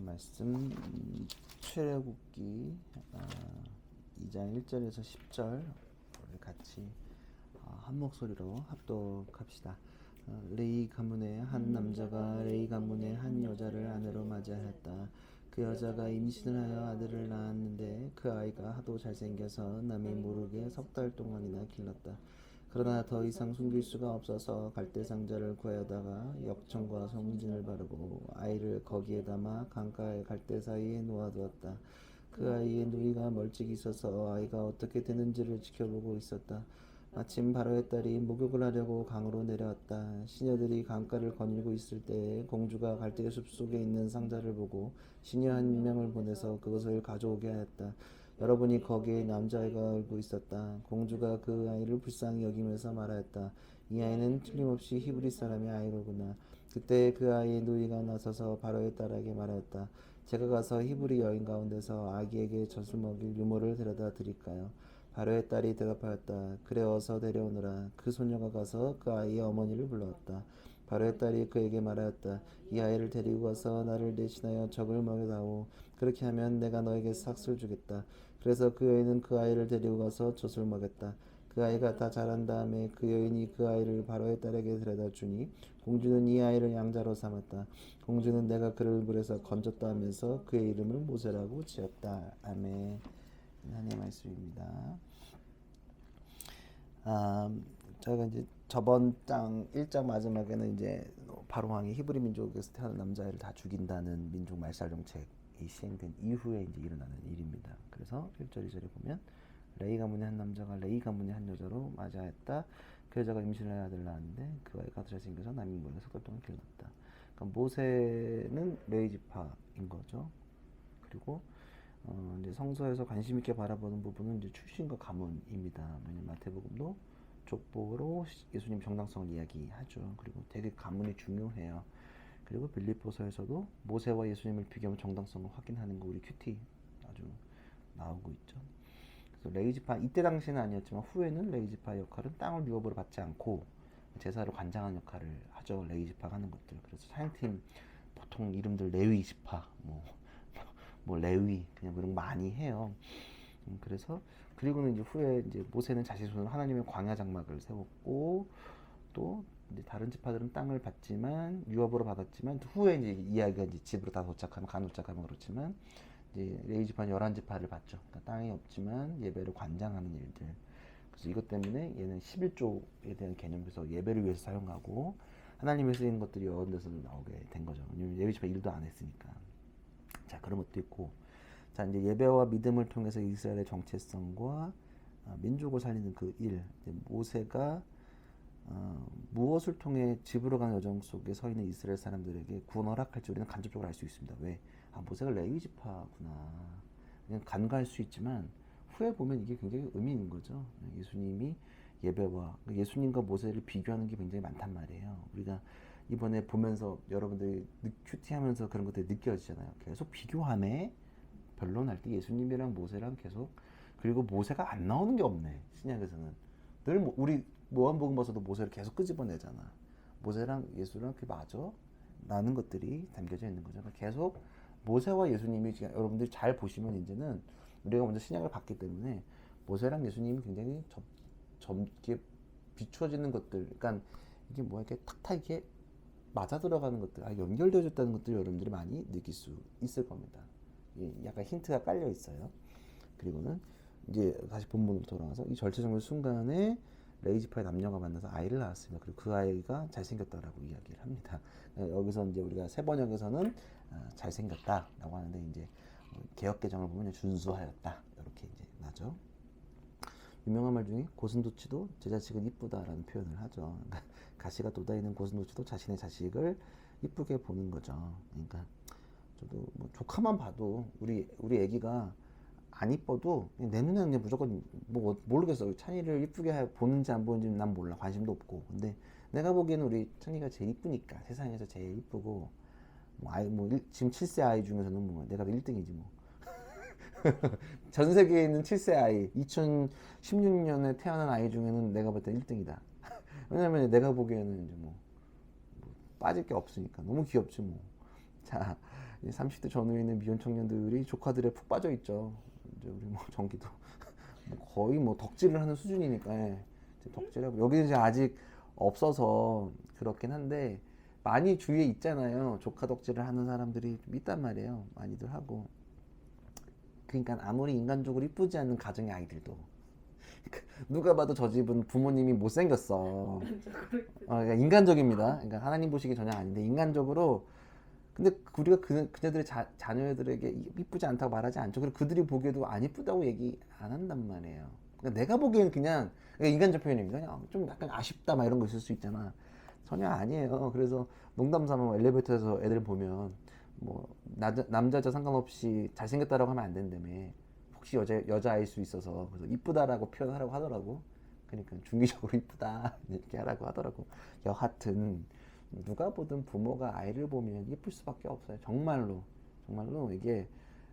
말씀 출애굽기 2장 1절에서 10절 우리 같이 한 목소리로 합독합시다. 레위 가문의 한 남자가 레위 가문의 한 여자를 아내로 맞이하였다. 그 여자가 임신을 하여 아들을 낳았는데 그 아이가 하도 잘생겨서 남이 모르게 석 달 동안이나 길렀다. 그러나 더 이상 숨길 수가 없어서 갈대 상자를 구하여다가 역청과 성진을 바르고 아이를 거기에 담아 강가의 갈대 사이에 놓아두었다. 그 아이의 누이가 멀찍이 있어서 아이가 어떻게 되는지를 지켜보고 있었다. 마침 바로의 딸이 목욕을 하려고 강으로 내려왔다. 시녀들이 강가를 거닐고 있을 때에 공주가 갈대 숲속에 있는 상자를 보고 시녀 한 명을 보내서 그것을 가져오게 하였다. 여러분이 거기에 남자아이가 울고 있었다. 공주가 그 아이를 불쌍히 여기면서 말하였다. 이 아이는 틀림없이 히브리 사람의 아이로구나. 그때 그 아이의 누이가 나서서 바로의 딸에게 말하였다. 제가 가서 히브리 여인 가운데서 아기에게 젖을 먹일 유모를 데려다 드릴까요? 바로의 딸이 대답하였다. 그래, 어서 데려오너라. 그 소녀가 가서 그 아이의 어머니를 불러왔다. 바로의 딸이 그에게 말하였다. 이 아이를 데리고 가서 나를 대신하여 젖을 먹여다오. 그렇게 하면 내가 너에게 삭슬 주겠다. 그래서 그 여인은 그 아이를 데리고 가서 젖을 먹였다. 그 아이가 다 자란 다음에 그 여인이 그 아이를 바로의 딸에게 데려다 주니 공주는 이 아이를 양자로 삼았다. 공주는 내가 그를 물에서 건졌다 하면서 그의 이름을 모세라고 지었다. 아멘. 하나님의 말씀입니다. 저희가 이제 저번 장 1장 마지막에는 이제 바로 왕이 히브리 민족에서 태어난 남자애를 다 죽인다는 민족 말살 정책이 시행된 이후에 이제 일어나는 일입니다. 그래서 1절 2절에 보면 레위 가문의 한 남자가 레위 가문의 한 여자로 맞이하였다. 그 여자가 임신을 하여 아들을 낳았는데 그 아이가 잘생겨서 남인 모양의 석 달 동안 길렀다. 그러니까 모세는 레위 지파인 거죠. 그리고 이제 성서에서 관심 있게 바라보는 부분은 이제 출신과 가문입니다. 왜냐면 마태복음도 족보로 예수님 정당성을 이야기하죠. 그리고 되게 가문이 중요해요. 그리고 빌립보서에서도 모세와 예수님을 비교하면 정당성을 확인하는 거 우리 큐티 아주 나오고 있죠. 그래서 레위지파 이때 당시는 아니었지만 후에는 레위지파의 역할은 땅을 유업으로 받지 않고 제사를 관장하는 역할을 하죠. 레위지파가 하는 것들. 그래서 사역팀 보통 이름들 레위지파 뭐 레위 그냥 그런 거 많이 해요. 그래서 그리고는 이제 후에 이제 모세는 자신 손으로 하나님의 광야 장막을 세웠고 또 이제 다른 지파들은 땅을 받지만 유업으로 받았지만 후에 이제 이야기가 이제 집으로 다 도착하면 간 도착하면 그렇지만 이제 레위 지파는 11지파를 받죠. 그러니까 땅이 없지만 예배를 관장하는 일들. 그래서 이것 때문에 얘는 11조에 대한 개념에서 예배를 위해서 사용하고 하나님의 쓰이는 것들이 여러 데서도 나오게 된 거죠. 왜냐면 레위 지파 일도 안 했으니까. 자, 그런 것도 있고, 자, 이제 예배와 믿음을 통해서 이스라엘의 정체성과 민족을 살리는 그 일, 모세가 무엇을 통해 집으로 가는 여정 속에 서 있는 이스라엘 사람들에게 구원 허락할지 우리는 간접적으로 알 수 있습니다. 왜? 모세가 레위 지파구나. 그냥 간과할 수 있지만 후에 보면 이게 굉장히 의미 있는 거죠. 예수님이 예배와 예수님과 모세를 비교하는 게 굉장히 많단 말이에요. 우리가 이번에 보면서 여러분들이 큐티하면서 그런 것들이 느껴지잖아요. 계속 비교하네. 변론할 때 예수님이랑 모세랑 계속, 그리고 모세가 안 나오는 게 없네. 신약에서는 늘 우리 요한복음에서도 모세를 계속 끄집어내잖아. 모세랑 예수랑 그게 맞아? 라는 것들이 담겨져 있는 거죠. 계속 모세와 예수님이, 여러분들이 잘 보시면 이제는 우리가 먼저 신약을 봤기 때문에 모세랑 예수님이 굉장히 이렇게 비추어지는 것들, 그러니까 이게 뭐야, 이렇게 탁탁 이렇게 맞아 들어가는 것들, 연결되어졌다는 것들 여러분들이 많이 느낄 수 있을 겁니다. 약간 힌트가 깔려 있어요. 그리고는 이제 다시 본문으로 돌아와서 이 절체절명 순간에 레위지파의 남녀가 만나서 아이를 낳았습니다. 그리고 그 아이가 잘생겼다라고 이야기를 합니다. 여기서 이제 우리가 세 번역에서는 잘생겼다라고 하는데 이제 개역 개정을 보면 준수하였다 이렇게 이제 나죠. 유명한 말 중에 고슴도치도 제 자식은 이쁘다라는 표현을 하죠. 그러니까 가시가 돋아있는 고슴도치도 자신의 자식을 이쁘게 보는 거죠. 그러니까 저도 뭐 조카만 봐도 우리 애기가 안 이뻐도 내 눈에는 그냥 무조건 뭐 모르겠어. 찬이를 이쁘게 보는지 안 보는지 난 몰라. 관심도 없고. 근데 내가 보기에는 우리 찬이가 제일 이쁘니까 세상에서 제일 이쁘고 뭐 아이 뭐 지금 7세 아이 중에서는 뭐 내가 1등이지 뭐. 전 세계에 있는 7세 아이 2016년에 태어난 아이 중에는 내가 볼 때 1등이다. 왜냐면 내가 보기에는 이제 뭐 빠질 게 없으니까 너무 귀엽지 뭐. 자, 이제 30대 전후에 있는 미혼 청년들이 조카들에 푹 빠져 있죠. 이제 우리 뭐 전기도 거의 뭐 덕질을 하는 수준이니까 이제 덕질하고 여기는 이제 아직 없어서 그렇긴 한데 많이 주위에 있잖아요. 조카 덕질을 하는 사람들이 좀 있단 말이에요. 많이들 하고. 그러니까 아무리 인간적으로 이쁘지 않는 가정의 아이들도 누가 봐도 저 집은 부모님이 못생겼어. 그러니까 인간적입니다. 그러니까 하나님 보시기 전혀 아닌데 인간적으로. 근데 우리가 그녀들의 자녀들에게 이쁘지 않다고 말하지 않죠. 그리고 그들이 보기에도 안 이쁘다고 얘기 안 한단 말이에요. 그러니까 내가 보기엔 그냥 인간적 표현입니다. 그냥 좀 약간 아쉽다 막 이런 거 있을 수 있잖아. 전혀 아니에요. 그래서 농담 삼아 엘리베이터에서 애들 보면 뭐 남자 여자 상관없이 잘생겼다라고 하면 안 된다며. 혹시 여자아일 수 있어서 그래서 이쁘다라고 표현하라고 하더라고. 그러니까 중의적으로 이쁘다 이렇게 하라고 하더라고. 여하튼 누가 보든 부모가 아이를 보면 예쁠 수밖에 없어요. 정말로 정말로 이게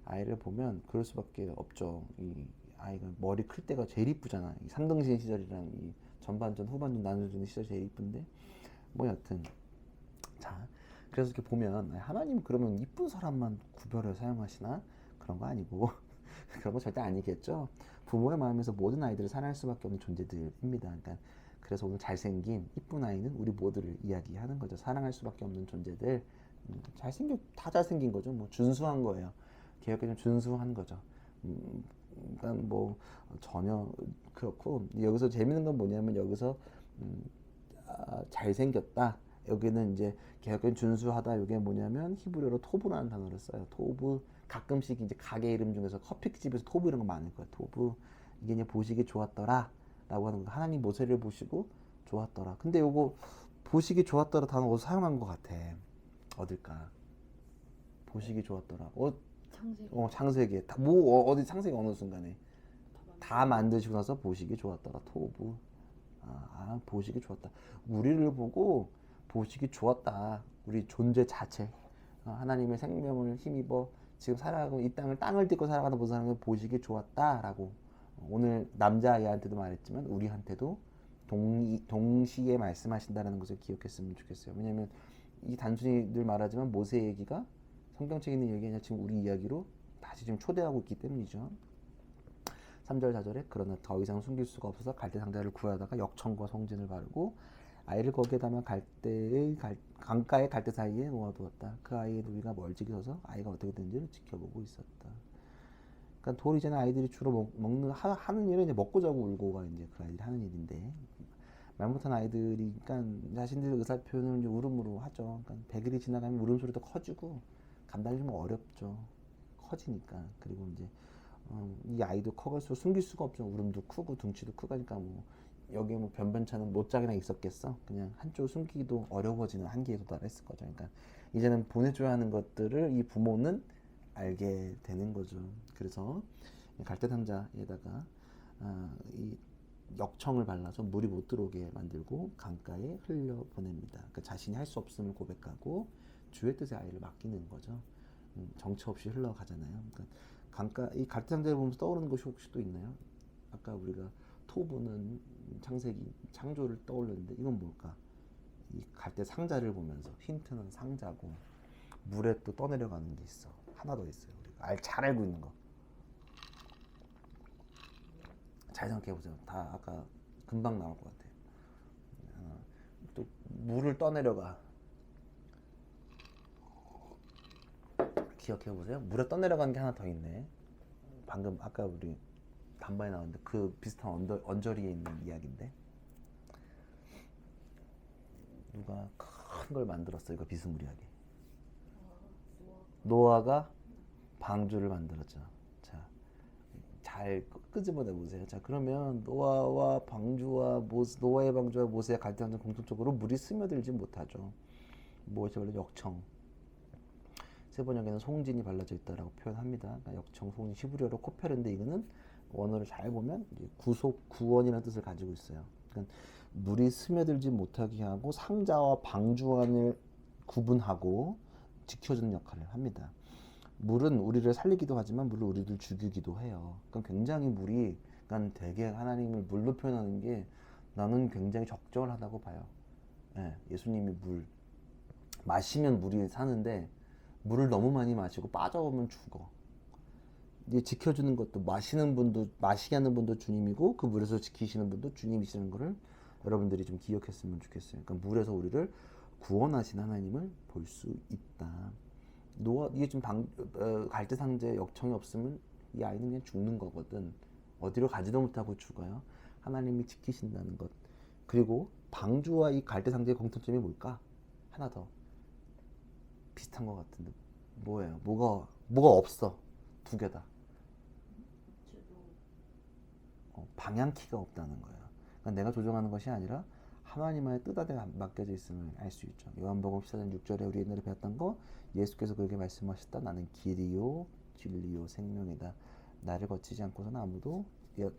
아이를 보면 그럴 수밖에 없죠. 이 아이가 머리 클 때가 제일 이쁘잖아. 이 삼등신 시절이랑 이 전반전 후반전 나눠주는 시절이 제일 이쁜데 뭐 여튼 자 그래서 이렇게 보면 하나님 그러면 이쁜 사람만 구별해 사용하시나 그런 거 아니고 그런 거 절대 아니겠죠. 부모의 마음에서 모든 아이들을 사랑할 수밖에 없는 존재들입니다. 그러니까 그래서 오늘 잘생긴 이쁜 아이는 우리 모두를 이야기하는 거죠. 사랑할 수밖에 없는 존재들. 다 잘생긴 거죠. 뭐 준수한 거예요. 개혁에 좀 준수한 거죠. 그러니까 뭐 전혀 그렇고 여기서 재밌는 건 뭐냐면 여기서 잘생겼다. 여기는 이제 개혁에 준수하다. 이게 뭐냐면 히브리어로 토브라는 단어를 써요. 토브 가끔씩 이제 가게 이름 중에서 커피집에서 토브 이런 거 많을 거예요. 토브 이게 이제 보시기 좋았더라. 라고 하는 거. 하나님 모세를 보시고 좋았더라. 근데 요거 보시기 좋았더라 단어 어디서 사용한 것 같아. 어딜까? 보시기 좋았더라. 창세기에. 어디 창세기 어느 순간에. 다 만드시고 나서 보시기 좋았더라. 토부. 보시기 좋았다. 우리를 보고 보시기 좋았다. 우리 존재 자체. 하나님의 생명을 힘입어 지금 살아가고 이 땅을 딛고 살아가는 모든 사람을 보시기 좋았다라고 오늘 남자아이한테도 말했지만 우리한테도 동시에 말씀하신다는 것을 기억했으면 좋겠어요. 왜냐하면 이 단순히 늘 말하지만 모세 얘기가 성경책에 있는 얘기가 아니라 지금 우리 이야기로 다시 지금 초대하고 있기 때문이죠. 3절 4절에 그러나 더 이상 숨길 수가 없어서 갈대 상자를 구하다가 역청과 송진을 바르고 아이를 거기에 담아 강가의 갈대 사이에 놓아두었다. 그 아이의 누이가 멀찍이 서서 아이가 어떻게 되는지를 지켜보고 있었다. 그러니까 돌 이제는 아이들이 주로 하는 일은 이제 먹고 자고 울고가 이제 그 아이들이 하는 일인데 말 못한 아이들이 그러니까 자신들의 의사 표현을 이제 울음으로 하죠. 그러니까 100일이 지나가면 울음소리도 커지고 감당이 어렵죠. 커지니까. 그리고 이제 이 아이도 커갈수록 숨길 수가 없죠. 울음도 크고 둥치도 크고 하니까 뭐 여기에 뭐 변변찮은 못장이나 있었겠어. 그냥 한쪽을 숨기기도 어려워지는 한계에 도달했을 거죠. 그러니까 이제는 보내줘야 하는 것들을 이 부모는 알게 되는 거죠. 그래서 갈대 상자에다가 이 역청을 발라서 물이 못 들어오게 만들고 강가에 흘려 보냅니다. 그러니까 자신이 할 수 없음을 고백하고 주의 뜻에 아이를 맡기는 거죠. 정처 없이 흘러가잖아요. 그러니까 이 갈대 상자를 보면서 떠오르는 것이 혹시 또 있나요? 아까 우리가 토부는 창세기 창조를 떠올렸는데 이건 뭘까? 이 갈대 상자를 보면서 힌트는 상자고 물에 또 떠내려가는 게 있어. 하나 더 있어요. 우리가 잘 알고 있는 거. 잘 생각해 보세요. 다 아까 금방 나올 것 같아. 또 물을 떠내려가. 기억해 보세요. 물에 떠내려가는 게 하나 더 있네. 방금 아까 우리 단반에 나왔는데 그 비슷한 언저리에 있는 이야기인데 누가 큰 걸 만들었어. 이거 비스무리하게. 노아가 방주를 만들었죠. 자, 잘 끄집어내 보세요. 자, 그러면 노아의 방주와 모세의 갈대상자는 공통적으로 물이 스며들지 못하죠. 무엇이 원래 역청. 세 번역에는 송진이 발라져 있다라고 표현합니다. 그러니까 역청, 송진, 히브리어로 코페르인데 이거는 원어를 잘 보면 구속, 구원이라는 뜻을 가지고 있어요. 그러니까 물이 스며들지 못하게 하고 상자와 방주안을 구분하고 지켜주는 역할을 합니다. 물은 우리를 살리기도 하지만 물은 우리를 죽이기도 해요. 그러니까 굉장히 물이, 그러니까 되게 하나님을 물로 표현하는 게 나는 굉장히 적절하다고 봐요. 예, 예수님이 물 마시면 물이 사는데 물을 너무 많이 마시고 빠져오면 죽어. 이제 지켜주는 것도 마시는 분도 마시게 하는 분도 주님이고 그 물에서 지키시는 분도 주님이시는 거를 여러분들이 좀 기억했으면 좋겠어요. 그러니까 물에서 우리를 구원하신 하나님을 볼 수 있다. 노아 이게 좀 갈대상자에 역청이 없으면 이 아이는 그냥 죽는 거거든. 어디로 가지도 못하고 죽어요. 하나님이 지키신다는 것. 그리고 방주와 이 갈대상자의 공통점이 뭘까? 하나 더 비슷한 것 같은데 뭐예요? 뭐가 없어? 두 개다. 방향키가 없다는 거예요. 그러니까 내가 조종하는 것이 아니라 하나님의 뜻 안에 맡겨져 있음을 알 수 있죠. 요한복음 14장 6절에 우리 옛날에 배웠던 거 예수께서 그렇게 말씀하셨다. 나는 길이요 진리요 생명이다. 나를 거치지 않고서는 아무도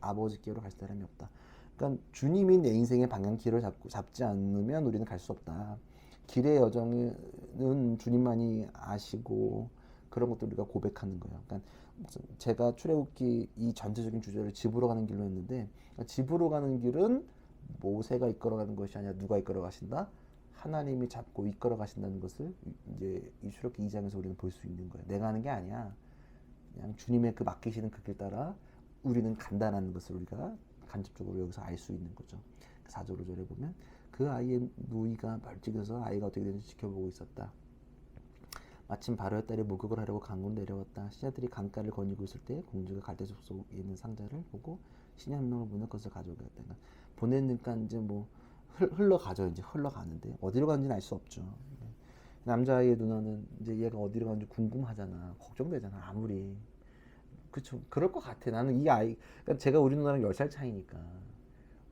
아버지께로 갈 사람이 없다. 그러니까 주님이 내 인생의 방향키를 잡지 않으면 우리는 갈 수 없다. 길의 여정은 주님만이 아시고 그런 것도 우리가 고백하는 거예요. 그러니까 제가 출애굽기 이 전체적인 주제를 집으로 가는 길로 했는데 집으로 가는 길은 모세가 이끌어가는 것이 아니라 누가 이끌어 가신다? 하나님이 잡고 이끌어 가신다는 것을 이제 이 출애굽기 2장에서 우리는 볼 수 있는 거예요. 내가 하는 게 아니야. 그냥 주님의 그 맡기시는 그 길 따라 우리는 간다는 것을 우리가 간접적으로 여기서 알 수 있는 거죠. 4절 5절에 보면 그 아이의 누이가 벌찍여서 아이가 어떻게 되는지 지켜보고 있었다. 마침 바로의 딸이 목욕을 하려고 강으로 내려왔다. 신하들이 강가를 거니고 있을 때 공주가 갈대 숲속에 있는 상자를 보고 신하 한 명을 보내 것을 가져오게 했다. 보내니까 이제 뭐 흘러가죠. 이제 흘러가는데 어디로 가는지는 알 수 없죠. 남자아이의 누나는 이제 얘가 어디로 가는지 궁금하잖아. 걱정되잖아. 아무리. 그쵸. 그럴 것 같아. 나는 이 아이, 그러니까 제가 우리 누나랑 10살 차이니까.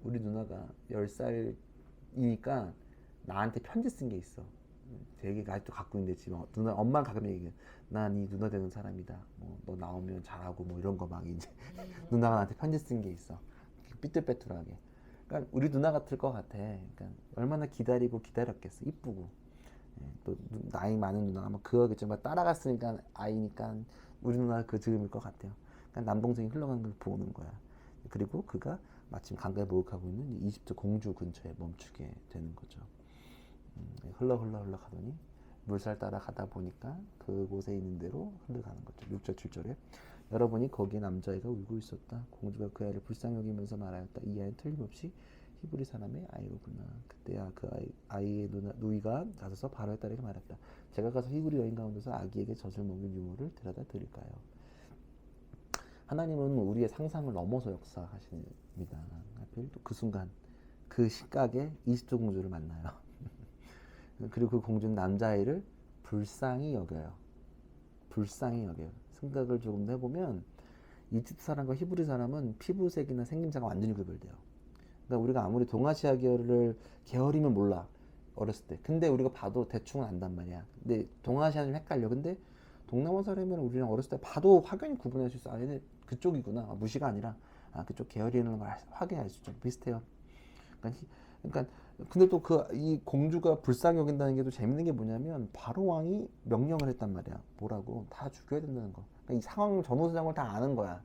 우리 누나가 10살이니까 나한테 편지 쓴 게 있어. 되게 아직도 갖고 있는데 지금 누나 엄마가 가끔 얘기해. 난 이 누나 되는 사람이다. 뭐 너 나오면 잘하고 뭐 이런 거 막 이제 누나가 나한테 편지 쓴 게 있어. 삐뚤빼뚤하게. 그러니까 우리 누나 같을 것 같아. 그러니까 얼마나 기다리고 기다렸겠어. 이쁘고. 예, 또 나이 많은 누나가 아마 그거겠지만 따라갔으니까 아이니까 우리 누나 그 즈음일 것 같아요. 그러니까 남동생이 흘러가는 걸 보는 거야. 그리고 그가 마침 강가에 목욕하고 있는 이집트 공주 근처에 멈추게 되는 거죠. 흘러 가더니 물살 따라 가다 보니까 그곳에 있는 대로 흘러가는 거죠. 6절 7절에 여러분이 거기에 남자아이가 울고 있었다. 공주가 그 아이를 불쌍히 여기면서 말하였다. 이 아이는 틀림없이 히브리 사람의 아이로구나. 그때야 그 아이의 누이가 가서서 바로의 딸에게 말했다. 제가 가서 히브리 여인 가운데서 아기에게 젖을 먹인 유모를 데려다 드릴까요? 하나님은 우리의 상상을 넘어서 역사하십니다. 하필 또 그 순간 그 시각에 이집트 공주를 만나요. 그리고 그 공주는 남자아이를 불쌍히 여겨요. 불쌍히 여겨요. 생각을 조금 더 해보면 이집트 사람과 히브리 사람은 피부색이나 생김새가 완전히 구별돼요. 그러니까 우리가 아무리 동아시아 계열이면 몰라. 어렸을 때. 근데 우리가 봐도 대충은 안단 말이야. 근데 동아시아는 좀 헷갈려. 근데 동남아 사람이면 우리랑 어렸을 때 봐도 확연히 구분할 수 있어. 아, 얘네 그쪽이구나. 무시가 아니라 그쪽 계열이라는 걸 확인할 수 있죠. 비슷해요. 그러니까 근데 또 이 공주가 불쌍히 여긴다는 게 또 재밌는 게 뭐냐면 바로 왕이 명령을 했단 말이야. 뭐라고? 다 죽여야 된다는 거. 그러니까 이 상황 전후사정을 다 아는 거야.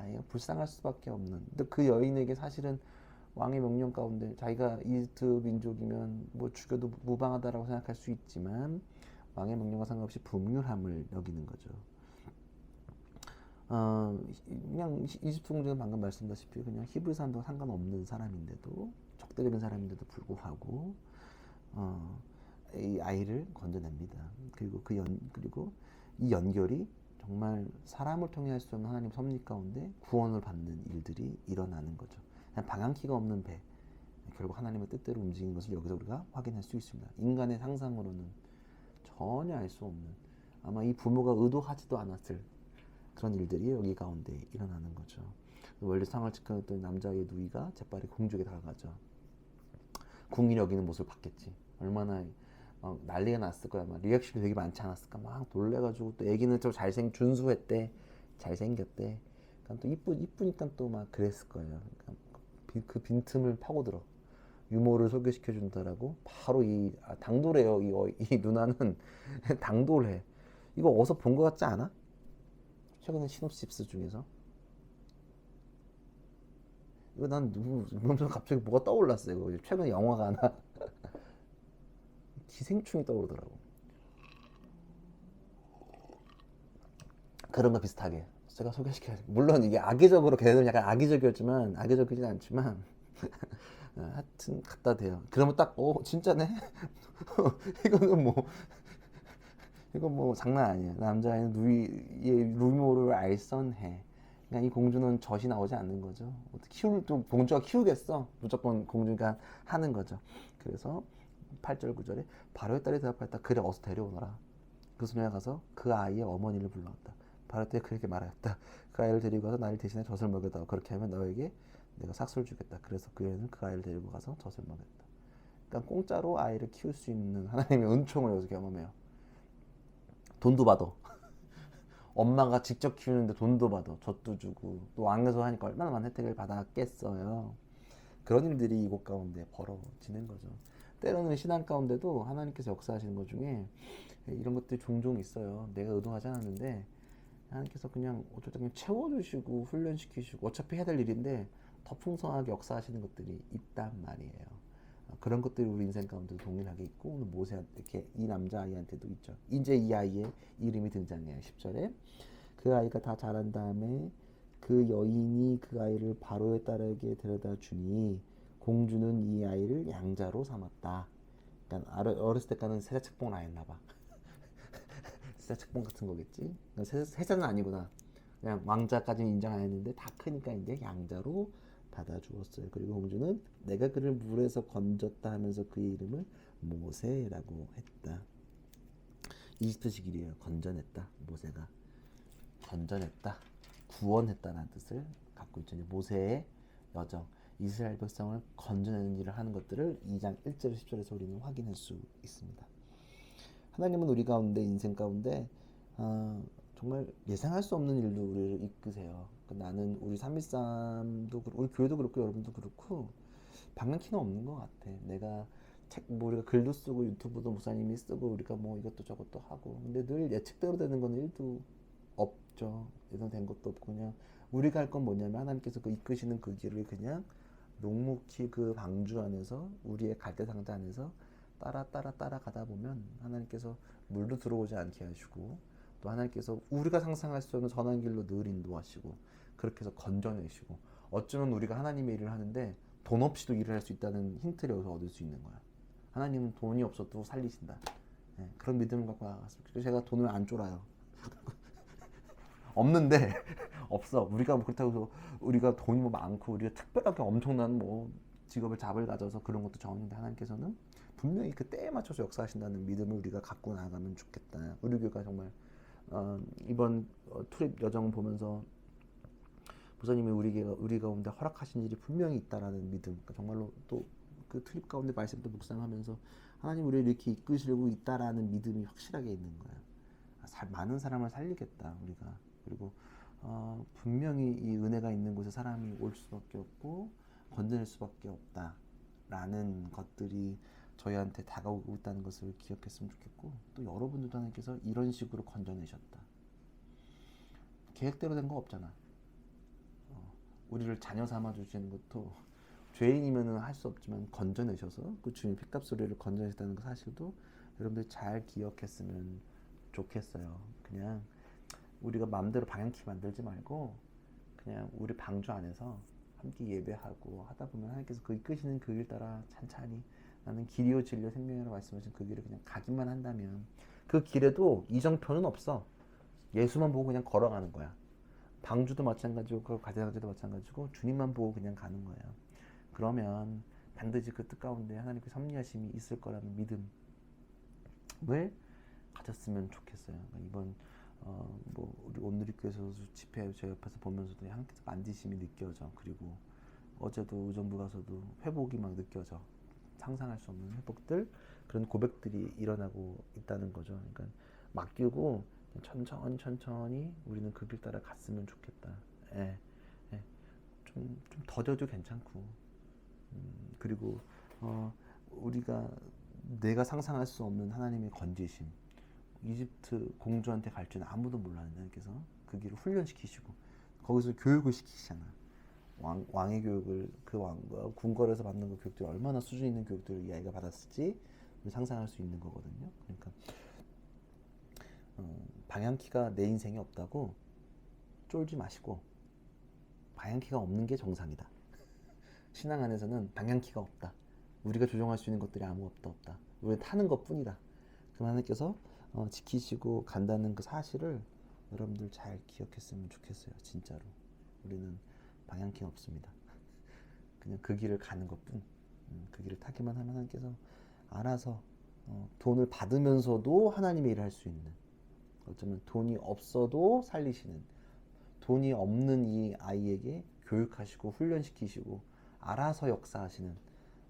이거 불쌍할 수밖에 없는. 근데 그 여인에게 사실은 왕의 명령 가운데 자기가 이집트 민족이면 뭐 죽여도 무방하다라고 생각할 수 있지만 왕의 명령과 상관없이 분율함을 여기는 거죠. 그냥 이집트 공주는 방금 말씀드렸다시피 그냥 히브리 사람과 상관없는 사람인데도 적대적인 사람인데도 불구하고 이 아이를 건져냅니다. 그리고 이 연결이 정말 사람을 통해 할 수 없는 하나님 섭리 가운데 구원을 받는 일들이 일어나는 거죠. 방향키가 없는 배, 결국 하나님의 뜻대로 움직이는 것을 여기서 우리가 확인할 수 있습니다. 인간의 상상으로는 전혀 알 수 없는, 아마 이 부모가 의도하지도 않았을 그런 일들이 여기 가운데 일어나는 거죠. 원래 상을 지켜던 남자의 누이가 재빨리 공주에게 다가가죠. 궁이 여기는 모습을 봤겠지. 얼마나 난리가 났을 거야. 막 리액션이 되게 많지 않았을까. 막 놀래가지고 또 애기는 좀 준수했대, 잘생겼대. 그러니까 또 이쁘니까 또 막 그랬을 거예요. 그러니까 그 빈틈을 파고들어. 유모를 소개시켜 준다라고 바로 당돌해요. 이 누나는 당돌해. 이거 어디서 본 것 같지 않아? 최근에 시놉시스 중에서 이거 난 갑자기 뭐가 떠올랐어. 이거 최근에 영화가 하나 기생충이 떠오르더라고. 그런 거 비슷하게 제가 소개시켜요. 물론 이게 악의적으로 걔네들은 약간 악의적이었지만 악의적이진 않지만 하여튼 갖다 대요. 그러면 딱 진짜네. 이거는 뭐 이거 뭐 장난 아니에요. 남자애는 누이의 루모를 알선해. 그러니까 이 공주는 젖이 나오지 않는 거죠. 어떻게 또 공주가 키우겠어? 무조건 공주가 하는 거죠. 그래서 8절 9절에 바로의 딸이 대답하였다. 그래 어서 데려오너라. 그 소녀가 가서 그 아이의 어머니를 불러왔다. 바로 때 그렇게 말하였다. 그 아이를 데리고 가서 나를 대신에 젖을 먹여다오. 그렇게 하면 너에게 내가 삭소를 주겠다. 그래서 그 애는 그 아이를 데리고 가서 젖을 먹였다. 그러니까 공짜로 아이를 키울 수 있는 하나님의 은총을 여기서 경험해요. 돈도 받아. 엄마가 직접 키우는데 돈도 받아. 젖도 주고 또 왕에서 하니까 얼마나 많은 혜택을 받았겠어요. 그런 일들이 이곳 가운데 벌어지는 거죠. 때로는 신앙 가운데도 하나님께서 역사하시는 것 중에 이런 것들이 종종 있어요. 내가 의도하지 않았는데 하나님께서 그냥 어쩔 때 그냥 채워주시고 훈련시키시고 어차피 해야 될 일인데 더 풍성하게 역사하시는 것들이 있단 말이에요. 그런 것들이 우리 인생 가운데도 동일하게 있고 오늘 모세한테 이렇게 이 남자아이한테도 있죠. 이제 이 아이의 이름이 등장해요. 10절에 그 아이가 다 자란 다음에 그 여인이 그 아이를 바로의 딸에게 데려다 주니 공주는 이 아이를 양자로 삼았다. 그러니까 어렸을 때까지는 세자책봉을 안 했나 봐. 세자책봉 같은 거겠지. 세자는 아니구나. 그냥 왕자까지는 인정 안 했는데 다 크니까 이제 양자로 받아주었어요. 그리고 공주는 내가 그를 물에서 건졌다 하면서 그의 이름을 모세라고 했다. 이집트식 일이에요. 건져냈다. 모세가 건져냈다, 구원했다는 뜻을 갖고 있죠. 모세의 여정, 이스라엘 백성을 건져내는 일을 하는 것들을 2장 1절 10절에서 우리는 확인할 수 있습니다. 하나님은 우리 가운데 인생 가운데 정말 예상할 수 없는 일도 우리를 이끄세요. 나는 우리 313도 그렇고 우리 교회도 그렇고 여러분도 그렇고 방향키는 없는 것 같아. 내가 뭐 우리가 글도 쓰고 유튜브도 목사님이 쓰고 우리가 뭐 이것도 저것도 하고 근데 늘 예측대로 되는 건 1도 없죠. 예상된 것도 없고 그냥 우리가 할 건 뭐냐면 하나님께서 그 이끄시는 그 길을 그냥 묵묵히 그 방주 안에서 우리의 갈대 상자 안에서 따라 가다 보면 하나님께서 물도 들어오지 않게 하시고 또 하나님께서 우리가 상상할 수 없는 선한 길로 늘 인도하시고 그렇게 해서 건져내시고 어쩌면 우리가 하나님의 일을 하는데 돈 없이도 일을 할 수 있다는 힌트를 여기서 얻을 수 있는 거야. 하나님은 돈이 없어도 살리신다. 네, 그런 믿음을 갖고 나갔습니다. 제가 돈을 안 쫄아요. 없는데 없어. 우리가 뭐 그렇다고 해서 우리가 돈이 뭐 많고 우리가 특별하게 엄청난 뭐 직업을 잡을 가져서 그런 것도 전인데 하나님께서는 분명히 그 때에 맞춰서 역사하신다는 믿음을 우리가 갖고 나가면 좋겠다. 우리 교회가 정말 이번 투립 여정을 보면서 부사님이 우리 가운데 허락하신 일이 분명히 있다라는 믿음. 그러니까 정말로 또 그 투립 가운데 말씀도 묵상하면서 하나님 우리를 이렇게 이끄시려고 있다라는 믿음이 확실하게 있는 거야. 많은 사람을 살리겠다 우리가. 그리고 분명히 이 은혜가 있는 곳에 사람이 올 수밖에 없고 건져낼 수밖에 없다라는 것들이 저희한테 다가오고 있다는 것을 기억했으면 좋겠고 또 여러분들도 하나님께서 이런 식으로 건져내셨다. 계획대로 된 거 없잖아. 우리를 자녀 삼아 주시는 것도 죄인이면은 할 수 없지만 건져내셔서 그 주님 핏값 우리를 건져내셨다는 그 사실도 여러분들 잘 기억했으면 좋겠어요. 그냥 우리가 마음대로 방향키 만들지 말고 그냥 우리 방주 안에서 함께 예배하고 하다 보면 하나님께서 그 이끄시는 그 길 따라 찬찬히 나는 길이요 진리요 생명이라고 말씀하신 그 길을 그냥 가기만 한다면 그 길에도 이정표는 없어. 예수만 보고 그냥 걸어가는 거야. 방주도 마찬가지고 그 가대상자도 마찬가지고 주님만 보고 그냥 가는 거예요. 그러면 반드시 그 뜻 가운데 하나님께 섭리하심이 있을 거라는 믿음을 가졌으면 좋겠어요. 이번 뭐 우리 온누리교회에서 집회 제 옆에서 보면서도 하나님께서 만지심이 느껴져. 그리고 어제도 의정부 가서도 회복이 막 느껴져. 상상할 수 없는 회복들 그런 고백들이 일어나고 있다는 거죠. 그러니까 맡기고 천천히 우리는 그 길 따라 갔으면 좋겠다. 좀 더뎌도 괜찮고 그리고 우리가 내가 상상할 수 없는 하나님의 건지심 이집트 공주한테 갈 줄은 아무도 몰랐는데 하나님께서 그 길을 훈련시키시고 거기서 교육을 시키시잖아. 왕의 교육을 그 왕과 궁궐에서 받는 그 교육들이 얼마나 수준 있는 교육들을 이 아이가 받았을지 상상할 수 있는 거거든요. 그러니까 방향키가 내 인생에 없다고 쫄지 마시고 방향키가 없는 게 정상이다. 신앙 안에서는 방향키가 없다. 우리가 조정할 수 있는 것들이 아무것도 없다. 우리는 타는 것뿐이다. 그 하나님께서 지키시고 간다는 그 사실을 여러분들 잘 기억했으면 좋겠어요. 진짜로. 우리는 방향키가 없습니다. 그냥 그 길을 가는 것뿐. 그 길을 타기만 하면 하나님께서 알아서 돈을 받으면서도 하나님의 일을 할 수 있는, 어쩌면 돈이 없어도 살리시는, 돈이 없는 이 아이에게 교육하시고 훈련시키시고 알아서 역사하시는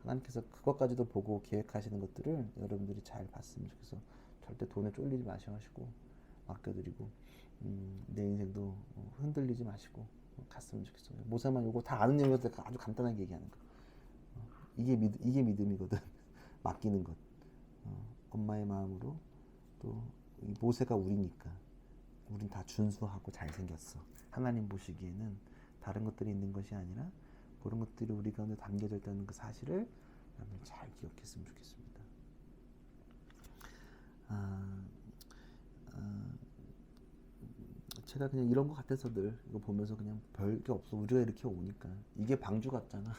하나님께서 그것까지도 보고 계획하시는 것들을 여러분들이 잘 봤으면 좋겠어. 절대 돈에 쫄리지 마시고 맡겨드리고 내 인생도 흔들리지 마시고 갔으면 좋겠어요. 모세만 요거 다 아는 내용이어서 아주 간단하게 얘기하는 거. 이게 믿음이거든. 맡기는 것. 엄마의 마음으로 또 모세가 우리니까 우린 다 준수하고 잘생겼어. 하나님 보시기에는 다른 것들이 있는 것이 아니라 그런 것들이 우리 가운데 담겨져 있다는 그 사실을 여러분 잘 기억했으면 좋겠습니다. 제가 그냥 이런 것 같아서 늘 이거 보면서 그냥 별게 없어. 우리가 이렇게 오니까 이게 방주 같잖아.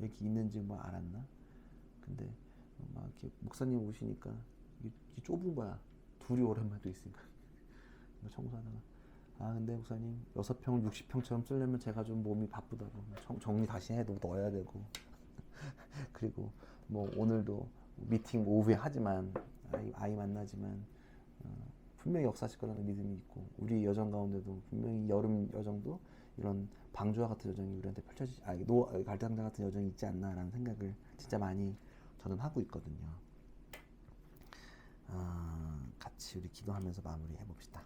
여기 있는지 뭐 알았나? 근데 막 이렇게 목사님 오시니까 이게 좁은 거야. 둘이 오랜만에 또 있으니까. 청소하다가 근데 목사님 6평을 60평처럼 쓰려면 제가 좀 몸이 바쁘다고 정리 다시 해 넣어야 되고 그리고 뭐 오늘도 미팅 오후에 하지만 아이 만나지만 분명히 역사하실 거라는 믿음이 있고 우리 여정 가운데도 분명히 여름 여정도 이런 방주와 같은 여정이 우리한테 펼쳐지지 갈대강당 같은 여정이 있지 않나라는 생각을 진짜 많이 저는 하고 있거든요. 같이 우리 기도하면서 마무리 해봅시다.